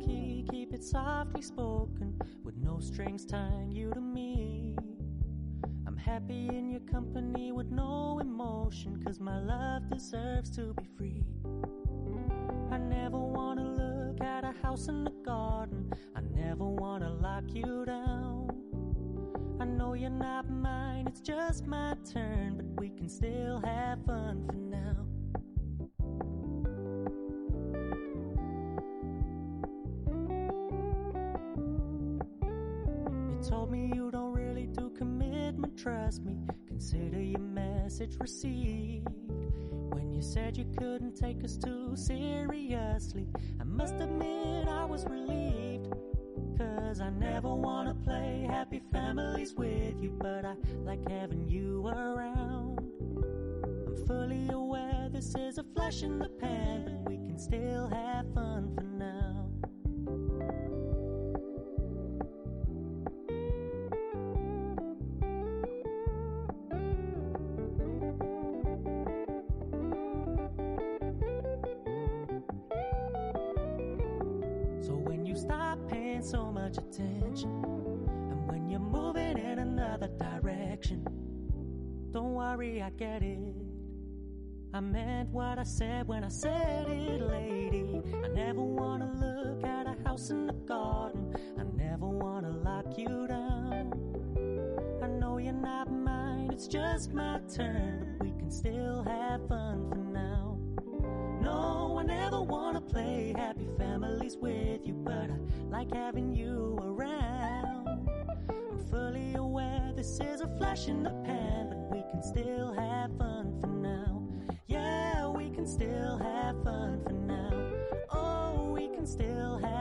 key, keep it softly spoken, with no strings tying you to me. I'm happy in your company with no emotion, 'cause my love deserves to be free. I never wanna look at a house in the garden, I never wanna lock you down. I know you're not mine, it's just my turn, but we can still have fun for now. You told me you don't really do commitment, trust me, consider your message received. When you said you couldn't take us too seriously, I must admit I was relieved. 'Cause I never wanna play happy families with you, but I like having you around. I'm fully aware this is a flash in the pan, but we can still have fun for now. So much attention, and when you're moving in another direction, don't worry, I get it. I meant what I said when I said it, lady. I never wanna look at a house in the garden, I never wanna lock you down. I know you're not mine, it's just my turn, but we can still have fun for now. No, I never wanna play happy families with you, but I like having you around. I'm fully aware this is a flash in the pan, but we can still have fun for now. Yeah, we can still have fun for now. Oh, we can still have